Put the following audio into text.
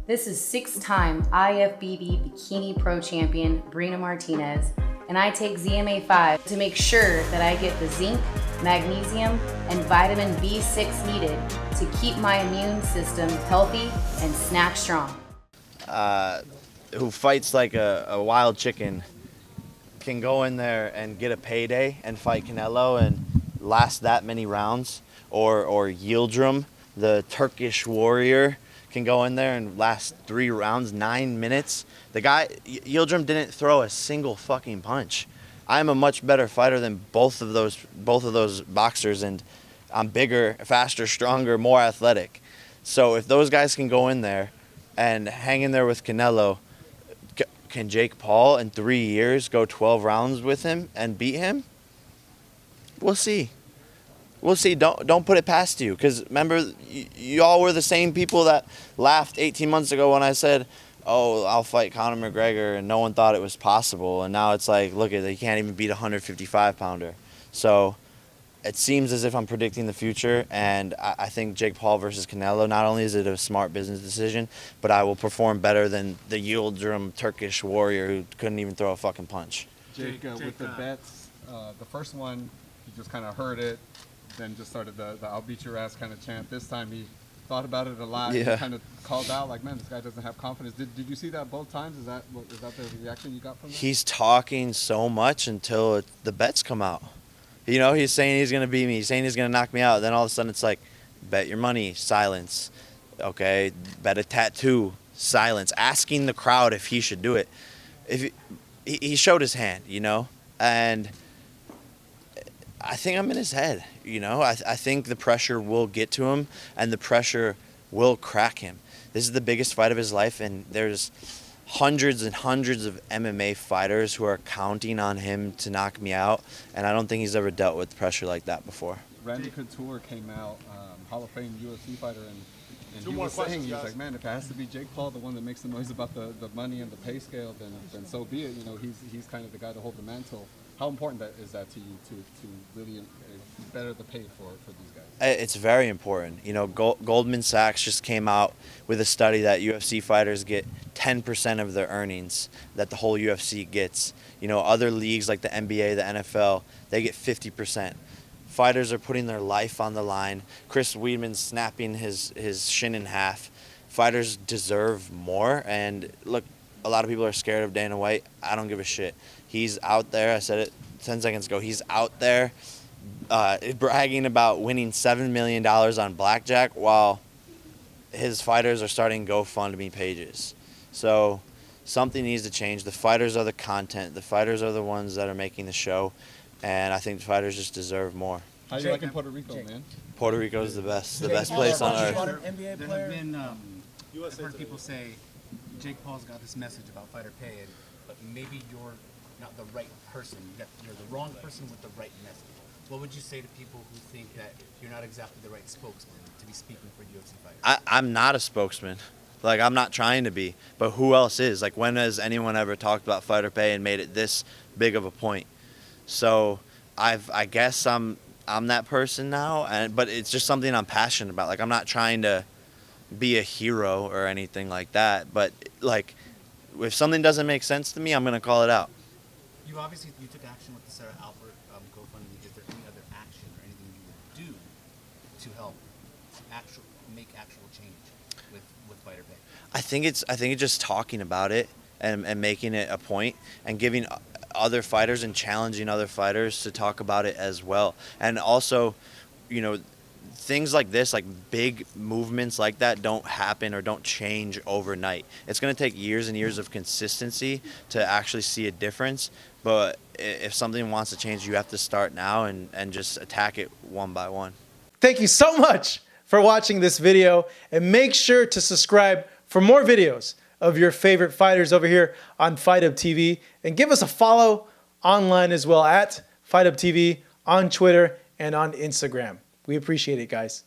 This is 6-time IFBB Bikini Pro Champion Brina Martinez, and I take ZMA5 to make sure that I get the zinc, magnesium, and vitamin B6 needed to keep my immune system healthy and snack strong. Who fights like a wild chicken can go in there and get a payday and fight Canelo and last that many rounds, or Yildirim, the Turkish warrior, can go in there and last 3 rounds, 9 minutes. The guy, Yildirim, didn't throw a single fucking punch. I'm a much better fighter than both of those boxers, and I'm bigger, faster, stronger, more athletic. So if those guys can go in there and hang in there with Canelo, can Jake Paul in 3 years go 12 rounds with him and beat him? We'll see. We'll see. Don't put it past you, because remember, y'all were the same people that laughed 18 months ago when I said, oh, I'll fight Conor McGregor, and no one thought it was possible. And now it's like, look at it, he can't even beat a 155-pounder. So it seems as if I'm predicting the future, and I think Jake Paul versus Canelo, not only is it a smart business decision, but I will perform better than the Yildirim Turkish warrior who couldn't even throw a fucking punch. Jake, with the bets, the first one, he just kind of heard it, then just started the I'll beat your ass kind of chant. This time he thought about it a lot. Yeah. He kind of called out like, man, this guy doesn't have confidence. Did you see that both times? Is that the reaction you got from him? He's talking so much until the bets come out. You know, he's saying he's going to beat me. He's saying he's going to knock me out. Then all of a sudden it's like, bet your money, silence. Okay, bet a tattoo, silence. Asking the crowd if he should do it. He showed his hand, you know, and I think I'm in his head, you know. I think the pressure will get to him, and the pressure will crack him. This is the biggest fight of his life, and there's hundreds and hundreds of MMA fighters who are counting on him to knock me out, and I don't think he's ever dealt with pressure like that before. Randy Couture came out, Hall of Fame UFC fighter, and he was saying, he was like, man, if it has to be Jake Paul, the one that makes the noise about the money and the pay scale, then so be it. You know, he's kind of the guy to hold the mantle. How important is that to you to really better the pay for these guys? It's very important. You know, Goldman Sachs just came out with a study that UFC fighters get 10% of their earnings that the whole UFC gets. You know, other leagues like the NBA, the NFL, they get 50%. Fighters are putting their life on the line. Chris Weidman's snapping his shin in half. Fighters deserve more, and look, a lot of people are scared of Dana White. I don't give a shit. He's out there, I said it 10 seconds ago, he's out there bragging about winning $7 million on blackjack while his fighters are starting GoFundMe pages. So something needs to change. The fighters are the content. The fighters are the ones that are making the show, and I think the fighters just deserve more. How do you like in Puerto Rico, man? Puerto Rico is the best place on earth. There have been, I've heard people say Jake Paul's got this message about fighter pay, but maybe you're not the right person. You're the wrong person with the right message. What would you say to people who think that you're not exactly the right spokesman to be speaking for UFC fighters? I'm not a spokesman. Like, I'm not trying to be. But who else is? Like, when has anyone ever talked about fighter pay and made it this big of a point? So I guess I'm that person now. But it's just something I'm passionate about. Like, I'm not trying to be a hero or anything like that. But, like, if something doesn't make sense to me, I'm going to call it out. You took action with the Sarah Albert GoFundMe. Is there any other action or anything you would do to help make actual change with fighter pay? I think it's just talking about it and making it a point and giving other fighters and challenging other fighters to talk about it as well. And also, you know, things like this, like big movements like that, don't happen or don't change overnight. It's going to take years and years of consistency to actually see a difference. But if something wants to change, you have to start now and just attack it one by one. Thank you so much for watching this video, and make sure to subscribe for more videos of your favorite fighters over here on Fight Up TV, and give us a follow online as well at Fight Up TV on Twitter and on Instagram. We appreciate it, guys.